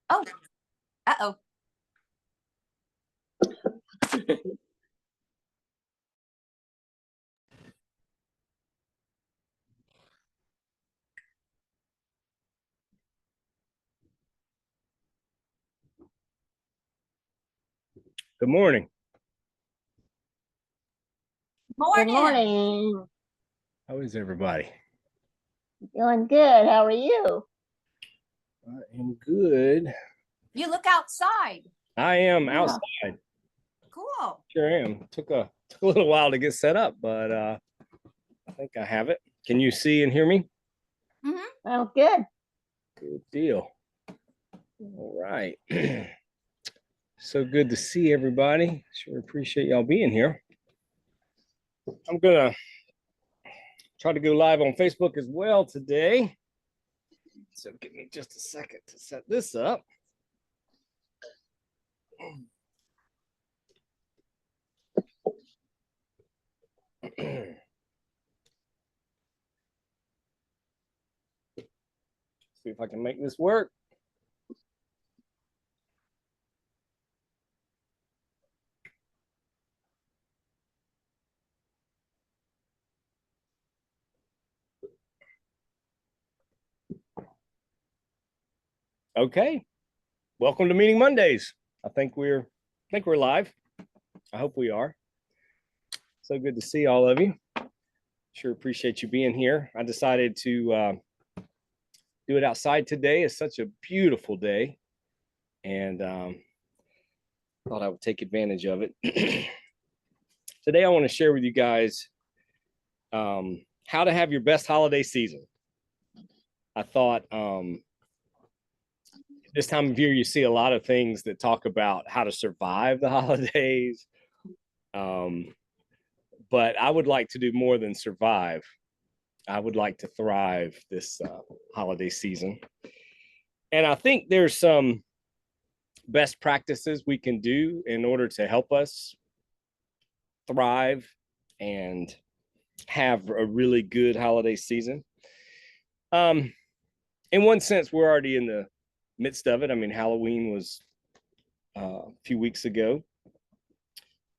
Oh, uh-oh. Good morning. Good Morning. morning. How is everybody? Doing good. How are you? I am good. You look outside. I am Yeah. outside. Cool. Sure am. Took a little while to get set up, but I think I have it. Can you see and hear me? Well, good. Good deal. All right. So good to see everybody. Sure appreciate y'all being here. I'm gonna try to go live on Facebook as well today. So give me just a second to set this up. See if I can make this work. Okay. Welcome to Meeting Mondays. I think we're live. I hope we are. So good to see all of you. Sure appreciate you being here. I decided to do it outside today. It's such a beautiful day, and thought I would take advantage of it. Today, I want to share with you guys how to have your best holiday season. I thought this time of year, you see a lot of things that talk about how to survive the holidays. But I would like to do more than survive. I would like to thrive this holiday season. And I think there's some best practices we can do in order to help us thrive and have a really good holiday season. In one sense, we're already in the midst of it. I mean, Halloween was a few weeks ago.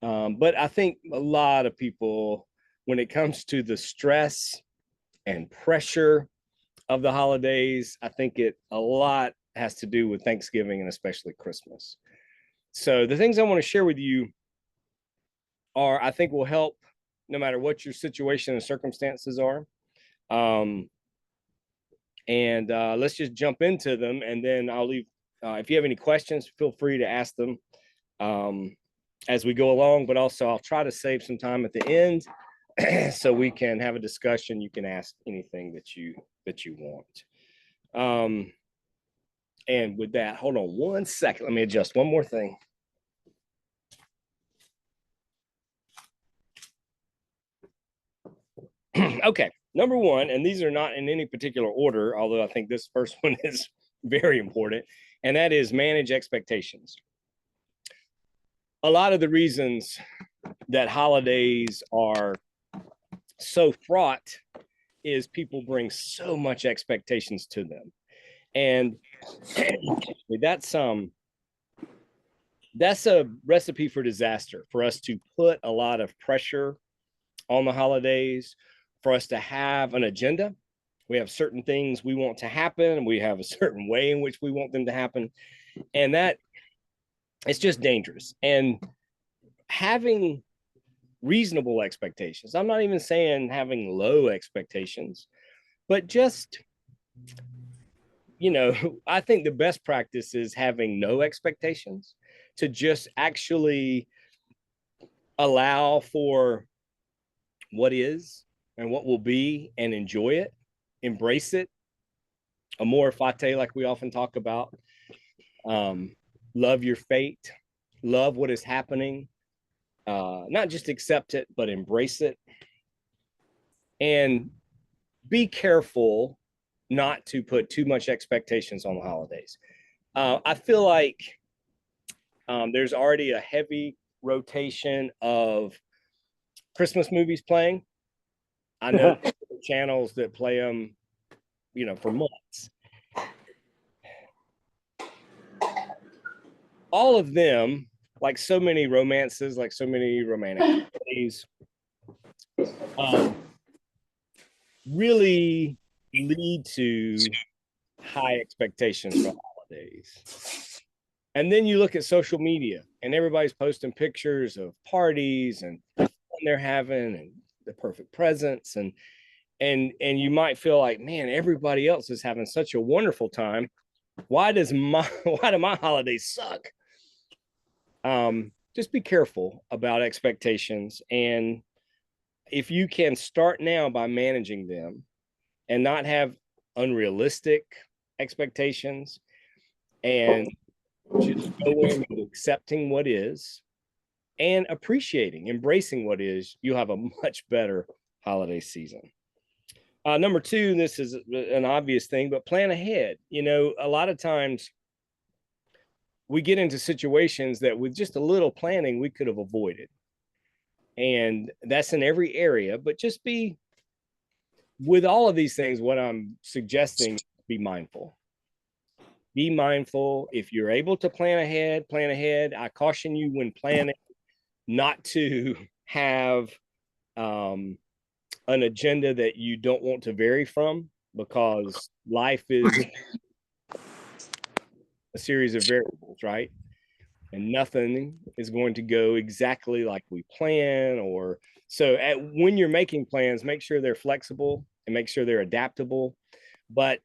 But I think a lot of people, when it comes to the stress and pressure of the holidays, I think a lot has to do with Thanksgiving and especially Christmas. So the things I want to share with you are, I think, will help no matter what your situation and circumstances are. And let's just jump into them, and then I'll leave. If you have any questions, feel free to ask them as we go along. But also, I'll try to save some time at the end so we can have a discussion. You can ask anything that you want. And with that, hold on one second. Let me adjust one more thing. Okay, number one, and these are not in any particular order, although I think this first one is very important, and that is manage expectations. A lot of the reasons that holidays are so fraught is people bring so much expectations to them. And that's a recipe for disaster, for us to put a lot of pressure on the holidays, for us to have an agenda. We have certain things we want to happen, and we have a certain way in which we want them to happen. And that it's just dangerous. And having reasonable expectations, I'm not even saying having low expectations, but just, I think the best practice is having no expectations, to just actually allow for what is and what will be and enjoy it, embrace it. Amor fati, like we often talk about. Love your fate, love what is happening, not just accept it, but embrace it. And be careful not to put too much expectations on the holidays. I feel like there's already a heavy rotation of Christmas movies playing. I know channels that play them, for months. all of them, like so many romances, like so many romantic comedies, really lead to high expectations for holidays. And then you look at social media and everybody's posting pictures of parties and the fun they're having and the perfect presents, and you might feel like, man, everybody else is having such a wonderful time. Why do my holidays suck? Just be careful about expectations, and if you can start now by managing them and not have unrealistic expectations, and just go in with accepting what is and appreciating, embracing what is, you'll have a much better holiday season. Number two, this is an obvious thing, but plan ahead. You know, a lot of times we get into situations that with just a little planning, we could have avoided. And that's in every area, but just be, with all of these things, what I'm suggesting, be mindful. Be mindful. If you're able to plan ahead, plan ahead. I caution you when planning not to have an agenda that you don't want to vary from, because life is a series of variables, right? And nothing is going to go exactly like we plan. Or so when you're making plans, make sure they're flexible and make sure they're adaptable. But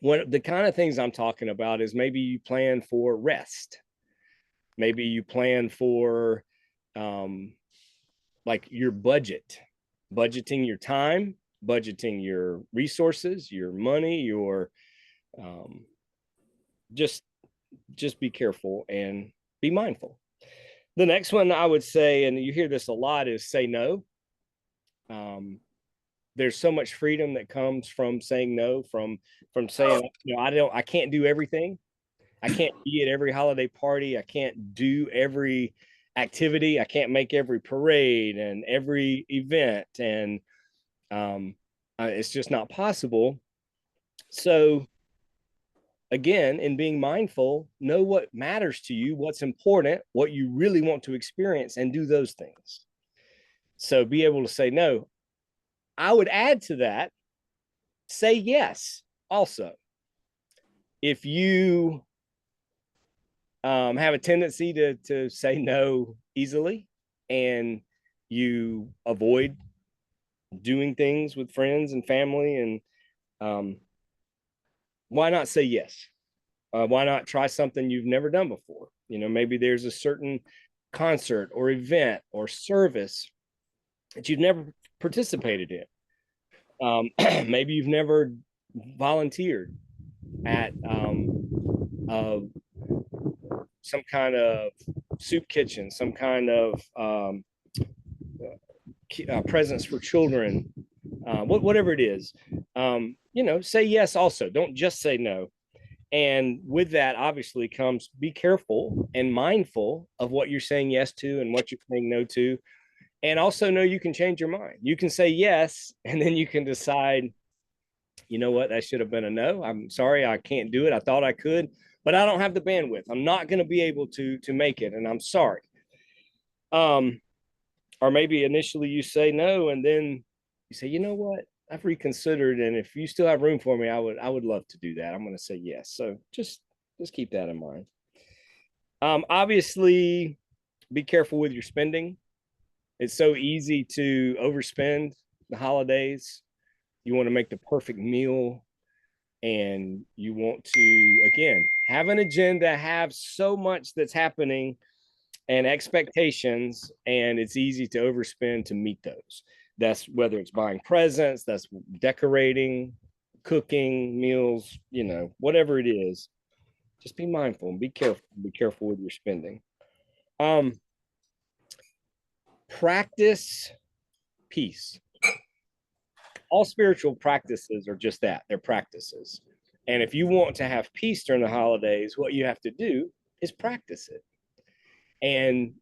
what the kind of things I'm talking about is maybe you plan for rest. Maybe you plan for like your budgeting your time, budgeting your resources, your money, your just be careful and be mindful. The next one I would say, and you hear this a lot, is say no. There's so much freedom that comes from saying no, from saying, you know, I can't do everything. I can't be at every holiday party. I can't do every activity. I can't make every parade and every event. And it's just not possible. So again, in being mindful, know what matters to you, what's important, what you really want to experience, and do those things. So be able to say no. I would add to that, say yes also. If you have a tendency to say no easily, and you avoid doing things with friends and family, and why not say yes? Why not try something you've never done before? You know, maybe there's a certain concert or event or service that you've never participated in. Maybe you've never volunteered at some kind of soup kitchen, some kind of presents for children, whatever it is. You know, say yes also. Don't just say no. And with that, obviously, comes be careful and mindful of what you're saying yes to and what you're saying no to. And also know you can change your mind. You can say yes, and then you can decide, you know what, that should have been a no. I'm sorry, I can't do it. I thought I could, but I don't have the bandwidth. I'm not going to be able to make it, and I'm sorry. Or maybe initially you say no, and then you say, you know what, I've reconsidered, and if you still have room for me, I would love to do that. I'm going to say yes. So just keep that in mind. Obviously, be careful with your spending. It's so easy to overspend the holidays. You want to make the perfect meal, and you want to, again, have an agenda, have so much that's happening and expectations, and it's easy to overspend to meet those. That's whether it's buying presents, that's decorating, cooking meals, you know, whatever it is. Just be mindful and be careful. Be careful with your spending. Practice peace. All spiritual practices are just that. They're practices. And if you want to have peace during the holidays, what you have to do is practice it. And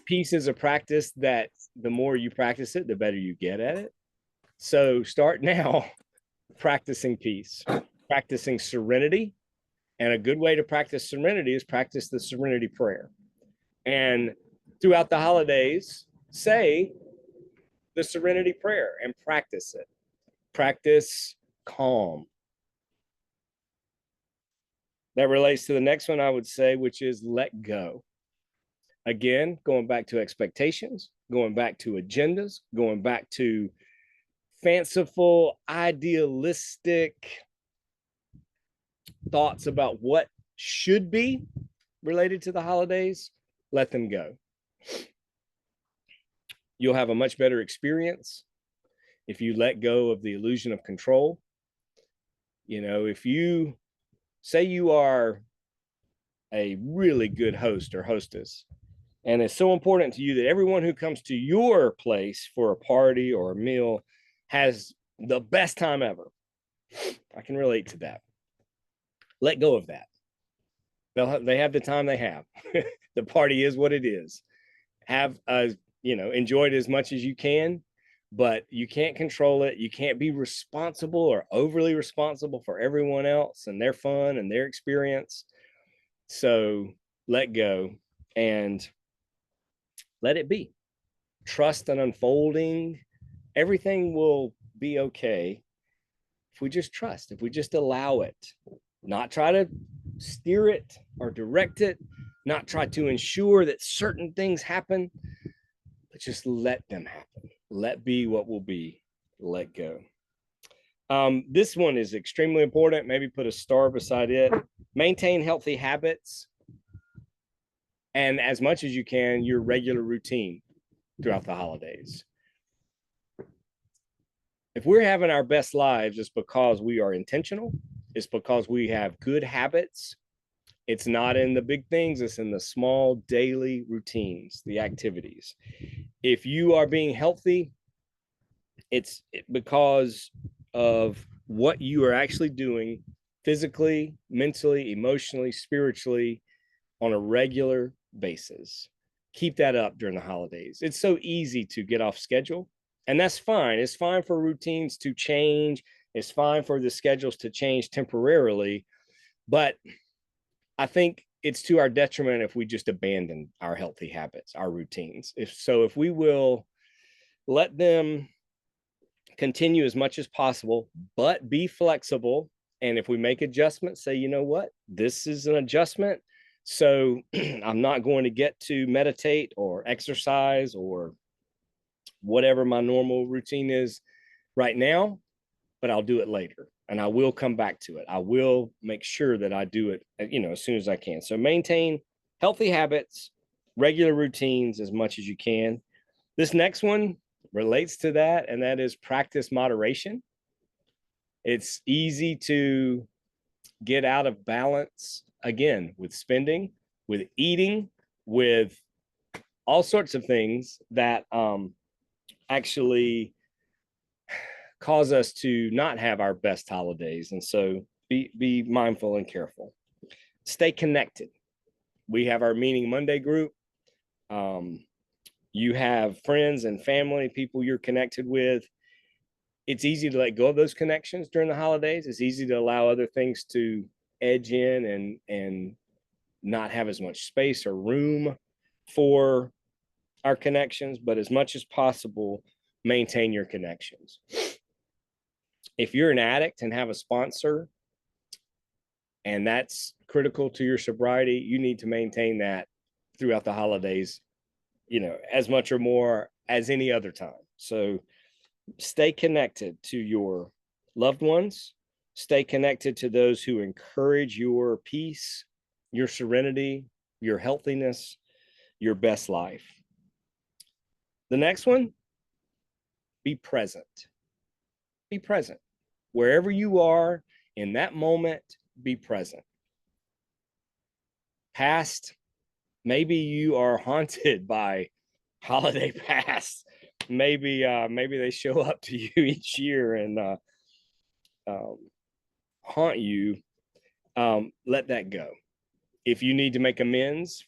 peace is a practice that the more you practice it, the better you get at it. So start now practicing peace, practicing serenity, And a good way to practice serenity is practice the serenity prayer. And throughout the holidays, say the serenity prayer and practice it. Practice calm. That relates to the next one I would say, which is let go. Again, going back to expectations, going back to agendas, going back to fanciful, idealistic thoughts about what should be related to the holidays, let them go. You'll have a much better experience if you let go of the illusion of control. You know, if you say you are a really good host or hostess, and it's so important to you that everyone who comes to your place for a party or a meal has the best time ever. I can relate to that. Let go of that. They have the time they have. The party is what it is. Have enjoy it as much as you can, but you can't control it. You can't be responsible or overly responsible for everyone else and their fun and their experience. So let go and let it be. Trust an unfolding. Everything will be okay if we just trust, if we just allow it, not try to steer it or direct it, not try to ensure that certain things happen, but just let them happen. Let be what will be. Let go. This one is extremely important. Maybe put a star beside it. Maintain healthy habits. And as much as you can, your regular routine throughout the holidays. If we're having our best lives, it's because we are intentional. It's because we have good habits. It's not in the big things, it's in the small daily routines, the activities. If you are being healthy, it's because of what you are actually doing physically, mentally, emotionally, spiritually on a regular basis. Keep that up during the holidays. It's so easy to get off schedule, and that's fine. It's fine for routines to change. It's fine for the schedules to change temporarily, but I think it's to our detriment if we just abandon our healthy habits, our routines. If we will let them continue as much as possible, but be flexible. And if we make adjustments, say, you know what, this is an adjustment. So I'm not going to get to meditate or exercise or whatever my normal routine is right now, but I'll do it later. And I will come back to it. I will make sure that I do it, as soon as I can. So maintain healthy habits, regular routines as much as you can. This next one relates to that, and that is practice moderation. It's easy to get out of balance, again, with spending, with eating, with all sorts of things that actually cause us to not have our best holidays. And so be mindful and careful. Stay connected. We have our Meaning Monday group. You have friends and family, people you're connected with. It's easy to let go of those connections during the holidays. It's easy to allow other things to edge in and not have as much space or room for our connections, but as much as possible, maintain your connections. If you're an addict and have a sponsor, and that's critical to your sobriety, you need to maintain that throughout the holidays, as much or more as any other time. So stay connected to your loved ones. Stay connected to those who encourage your peace, your serenity, your healthiness, your best life. The next one, be present. Be present. Wherever you are in that moment, be present. Past, maybe you are haunted by holiday past. Maybe they show up to you each year and haunt you. Let that go. If you need to make amends,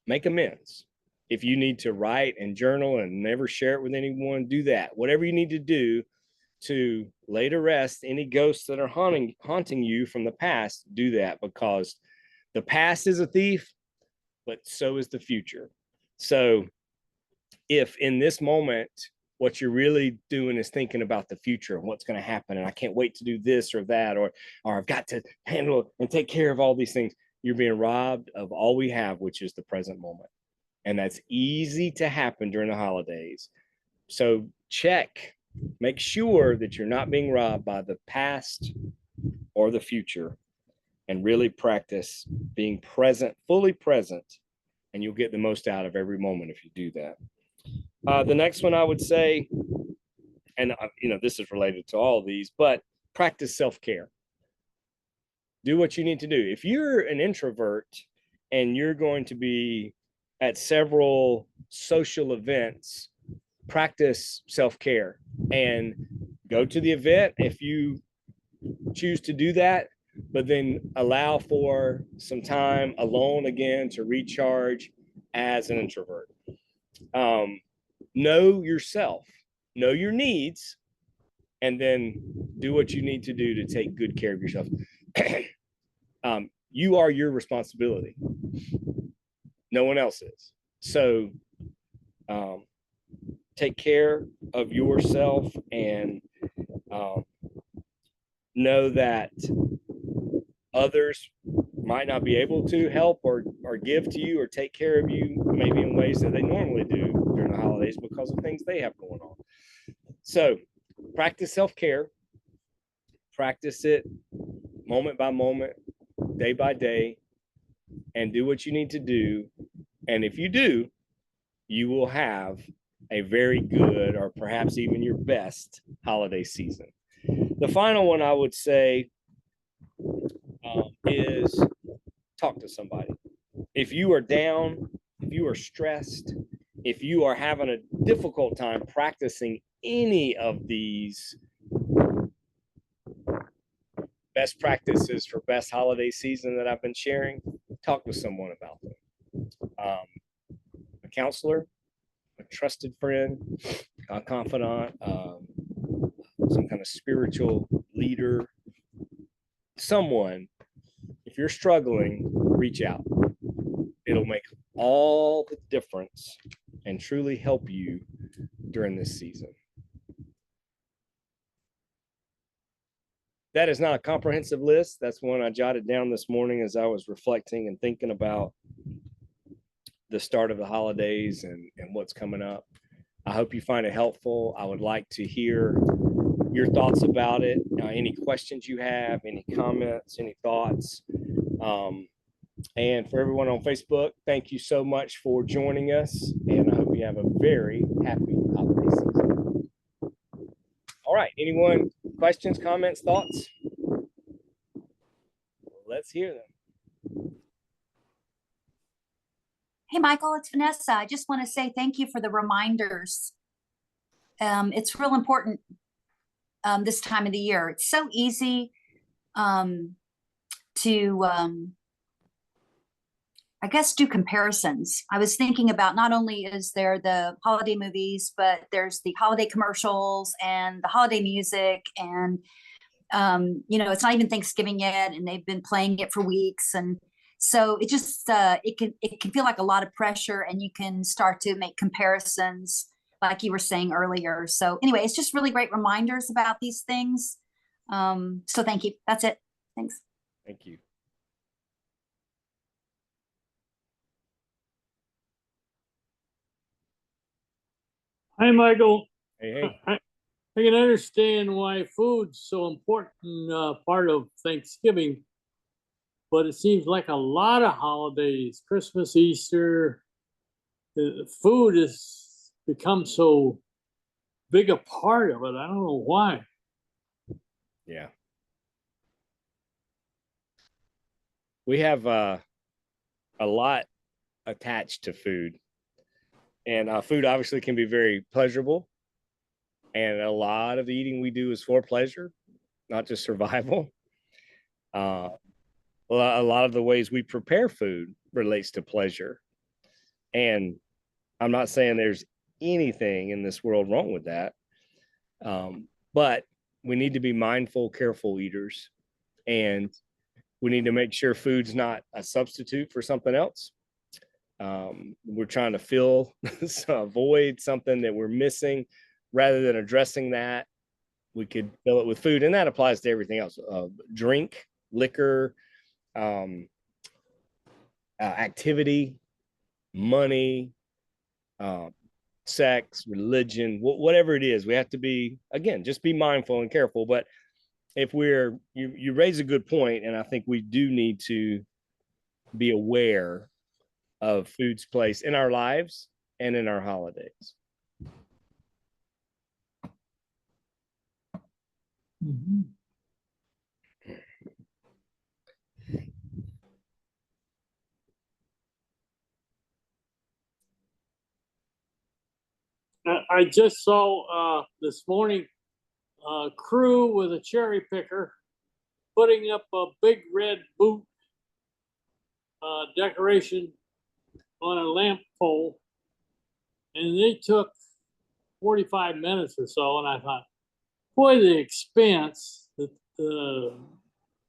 make amends. If you need to write and journal and never share it with anyone, do that. Whatever you need to do to lay to rest any ghosts that are haunting you from the past, do that, because the past is a thief, but so is the future. So if in this moment, what you're really doing is thinking about the future and what's going to happen, and I can't wait to do this or that, or I've got to handle and take care of all these things, you're being robbed of all we have, which is the present moment. And that's easy to happen during the holidays. So make sure that you're not being robbed by the past or the future, and really practice being present, fully present, and you'll get the most out of every moment if you do that. The next one I would say, and this is related to all of these, but practice self-care. Do what you need to do. If you're an introvert and you're going to be at several social events, practice self-care and go to the event if you choose to do that, but then allow for some time alone again to recharge as an introvert. Know yourself, know your needs, and then do what you need to do to take good care of yourself. You are your responsibility. No one else is. So take care of yourself, and know that others might not be able to help or give to you or take care of you maybe in ways that they normally do during the holidays because of things they have going on. So practice self-care, practice it moment by moment, day by day, and do what you need to do. And if you do, you will have a very good, or perhaps even your best, holiday season. The final one I would say is talk to somebody. If you are down, if you are stressed, if you are having a difficult time practicing any of these best practices for best holiday season that I've been sharing, talk to someone about them. A counselor, a trusted friend, a confidant, some kind of spiritual leader, someone. If you're struggling, reach out. It'll make all the difference and truly help you during this season. That is not a comprehensive list. That's one I jotted down this morning as I was reflecting and thinking about the start of the holidays and what's coming up. I hope you find it helpful. I would like to hear your thoughts about it. Any questions you have, any comments, any thoughts. And for everyone on Facebook, thank you so much for joining us. And I hope you have a very happy holiday season. All right. Anyone, questions, comments, thoughts? Let's hear them. Hey, Michael, it's Vanessa. I just want to say thank you for the reminders. It's real important this time of the year. It's so easy to, I guess, do comparisons. I was thinking about not only is there the holiday movies, but there's the holiday commercials and the holiday music. And, it's not even Thanksgiving yet, and they've been playing it for weeks. And so it just, it can feel like a lot of pressure, and you can start to make comparisons like you were saying earlier. So anyway, it's just really great reminders about these things. So thank you. That's it. Thanks. Thank you. Hi, Michael. Hey. I can understand why food's so important part of Thanksgiving, but it seems like a lot of holidays, Christmas, Easter, the food has become so big a part of it. I don't know why. Yeah. We have a lot attached to food. And food obviously can be very pleasurable. And a lot of the eating we do is for pleasure, not just survival. A lot of the ways we prepare food relates to pleasure. And I'm not saying there's anything in this world wrong with that. But we need to be mindful, careful eaters, and we need to make sure food's not a substitute for something else. We're trying to fill, avoid something that we're missing. Rather than addressing that, we could fill it with food, and that applies to everything else. Drink, liquor, activity, money, sex, religion, whatever it is. We have to be, again, just be mindful and careful. But if you raise a good point, and I think we do need to be aware of food's place in our lives and in our holidays. Mhm. I just saw this morning a crew with a cherry picker putting up a big red boot decoration on a lamp pole, and they took 45 minutes or so. And I thought, boy, the expense that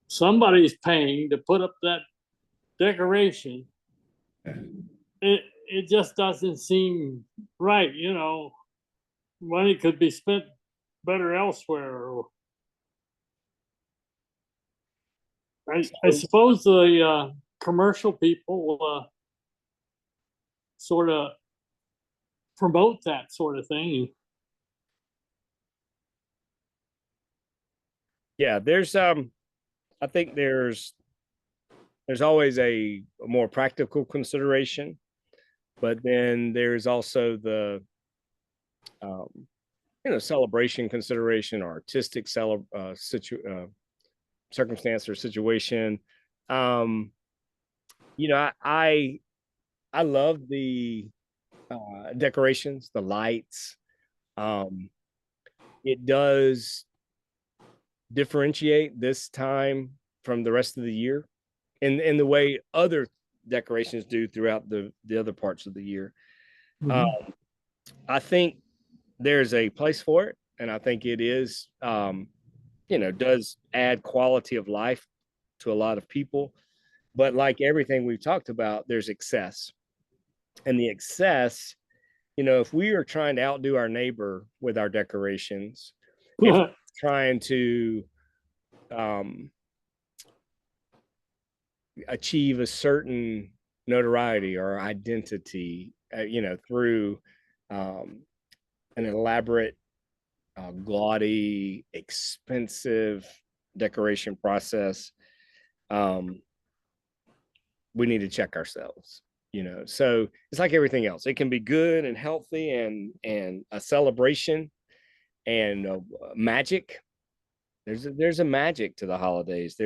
somebody's paying to put up that decoration, it just doesn't seem right. You know, money could be spent better elsewhere. I suppose the commercial people sort of promote that sort of thing. Yeah, I think there's always a more practical consideration, but then there's also the celebration consideration or artistic circumstance or situation. I love the decorations, the lights. It does differentiate this time from the rest of the year in the way other decorations do throughout the other parts of the year. Mhm. I think there's a place for it, and I think it is does add quality of life to a lot of people. But like everything we've talked about, there's excess, and the excess, if we are trying to outdo our neighbor with our decorations, if trying to achieve a certain notoriety or identity, through an elaborate, gaudy, expensive decoration process, we need to check ourselves. So it's like everything else. It can be good and healthy and a celebration and magic. There's a magic to the holidays.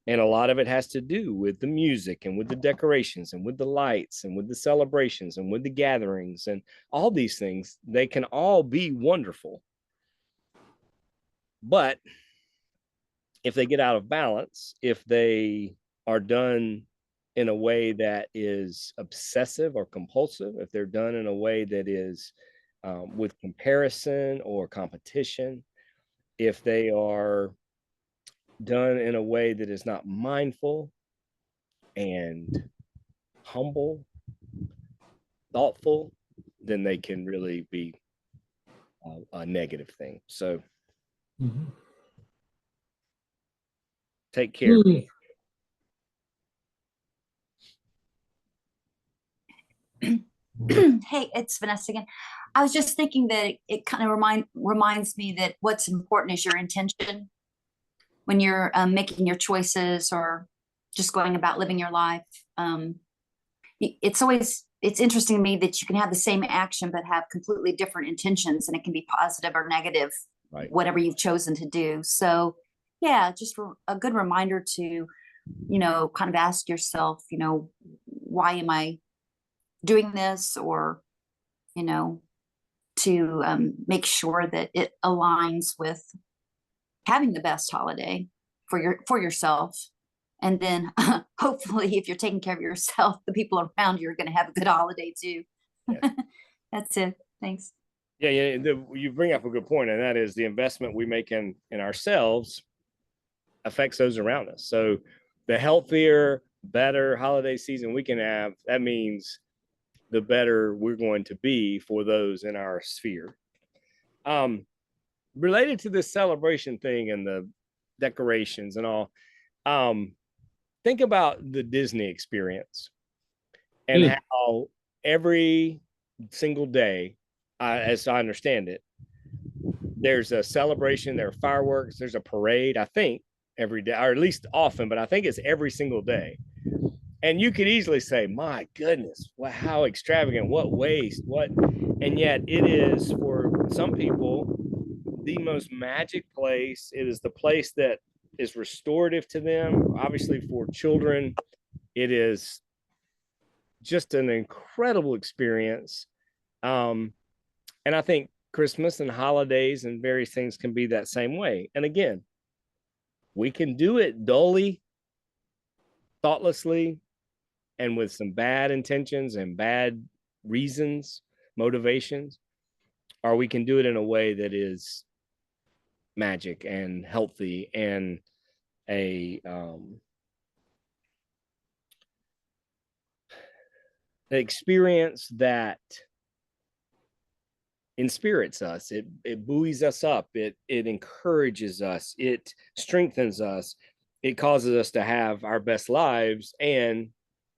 And a lot of it has to do with the music and with the decorations and with the lights and with the celebrations and with the gatherings and all these things. They can all be wonderful. But if they get out of balance, if they are done in a way that is obsessive or compulsive, if they're done in a way that is with comparison or competition, if they are done in a way that is not mindful and humble, thoughtful, then they can really be a negative thing. So take care. Hey, it's Vanessa again. I was just thinking that it kind of reminds me that what's important is your intention when you're making your choices or just going about living your life. It's interesting to me that you can have the same action but have completely different intentions, and it can be positive or negative, right, whatever you've chosen to do. So yeah, just a good reminder to kind of ask yourself, why am I doing this, or to make sure that it aligns with having the best holiday for yourself. And then hopefully if you're taking care of yourself, the people around you are going to have a good holiday too. Yeah. That's it. Thanks. Yeah. You bring up a good point, and that is the investment we make in ourselves affects those around us. So the healthier, better holiday season we can have, that means the better we're going to be for those in our sphere. Related to this celebration thing and the decorations and all, think about the Disney experience and how every single day, as I understand it, there's a celebration, there are fireworks, there's a parade, I think, every day, or at least often, but I think it's every single day. And you could easily say, my goodness, how extravagant, what waste, what. And yet it is, for some people, the most magic place. It is the place that is restorative to them. Obviously, for children, it is just an incredible experience. And I think Christmas and holidays and various things can be that same way. And again, we can do it dully, thoughtlessly, and with some bad intentions and bad reasons, motivations, or we can do it in a way that is magic and healthy and a experience that inspirits us. It buoys us up. It encourages us. It strengthens us. It causes us to have our best lives and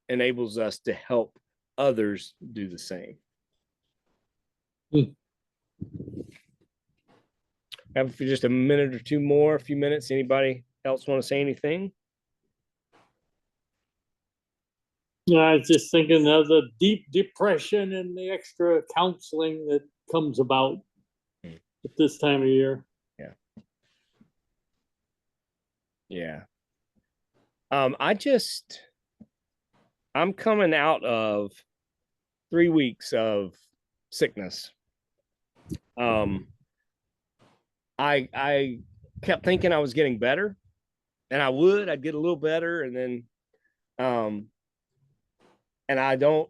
enables us to help others do the same. Have just a minute or two more, a few minutes. Anybody else want to say anything? I was just thinking of the deep depression and the extra counseling that comes about at this time of year. Yeah. I'm coming out of 3 weeks of sickness. I kept thinking I was getting better, and I'd get a little better, and then and I don't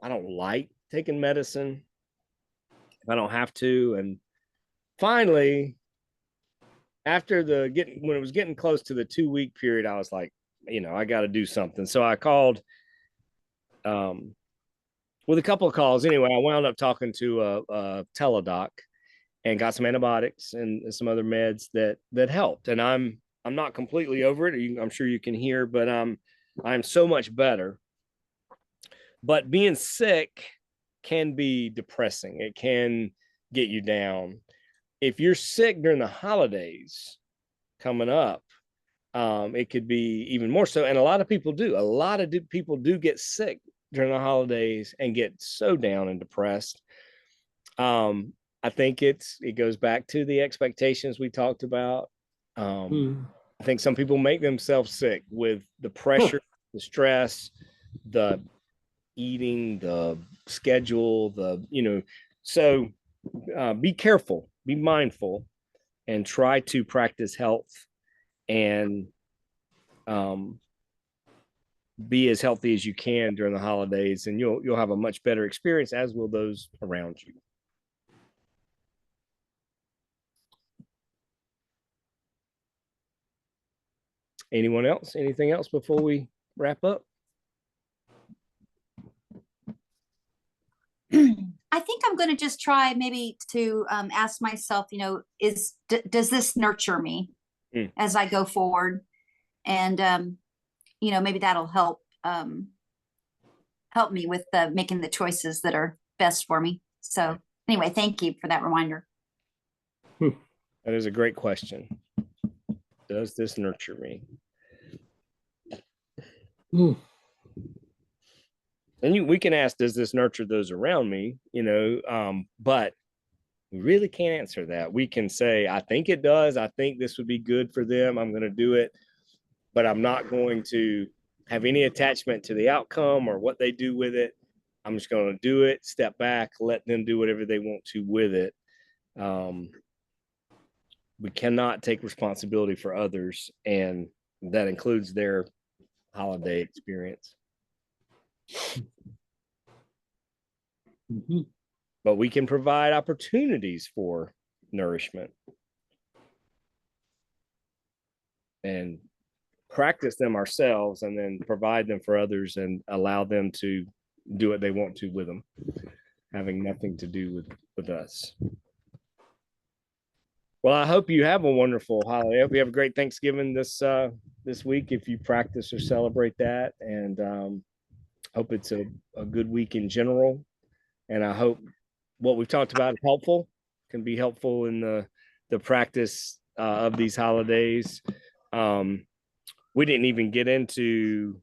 like taking medicine if I don't have to. And finally, after when it was getting close to the 2 week period, I was like, I got to do something. So I called with a couple of calls. Anyway, I wound up talking to a teledoc and got some antibiotics and some other meds that helped. And I'm not completely over it. I'm sure you can hear, but I'm so much better. But being sick can be depressing. It can get you down. If you're sick during the holidays coming up, it could be even more so. And a lot of people do. A lot of people do get sick during the holidays and get so down and depressed. I think it goes back to the expectations we talked about. I think some people make themselves sick with the pressure, the stress, the eating, the schedule, so be careful, be mindful, and try to practice health and be as healthy as you can during the holidays, and you'll have a much better experience, as will those around you. Anyone else? Anything else before we wrap up? I think I'm going to just try maybe to ask myself, does this nurture me as I go forward? And, maybe that'll help me with making the choices that are best for me. So anyway, thank you for that reminder. That is a great question. Does this nurture me? And we can ask, does this nurture those around me? But we really can't answer that. We can say, I think it does. I think this would be good for them. I'm going to do it, but I'm not going to have any attachment to the outcome or what they do with it. I'm just going to do it, step back, let them do whatever they want to with it. We cannot take responsibility for others, and that includes their holiday experience. but we can provide opportunities for nourishment and practice them ourselves, and then provide them for others and allow them to do what they want to with them, having nothing to do with us. Well, I hope you have a wonderful holiday. I hope you have a great Thanksgiving this week if you practice or celebrate that, and hope it's a good week in general. And I hope what we've talked about is helpful, can be helpful in the practice of these holidays. We didn't even get into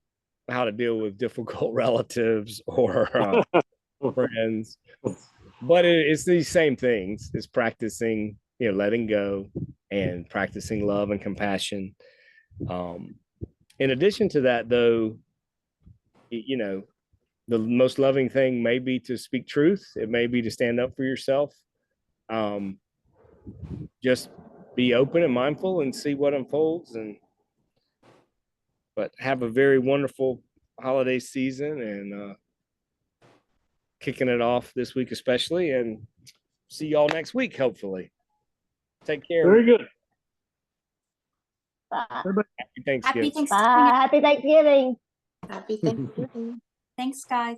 how to deal with difficult relatives or friends, but it's these same things. It's practicing, letting go and practicing love and compassion. In addition to that, though, the most loving thing may be to speak truth. It may be to stand up for yourself. Just be open and mindful and see what unfolds, but have a very wonderful holiday season, and kicking it off this week especially, and see y'all next week, hopefully. Take care. Very good. Bye. Everybody, Happy Thanksgiving. Happy Thanksgiving. Bye. Happy Thanksgiving. Happy Thanksgiving. Thanks, guys.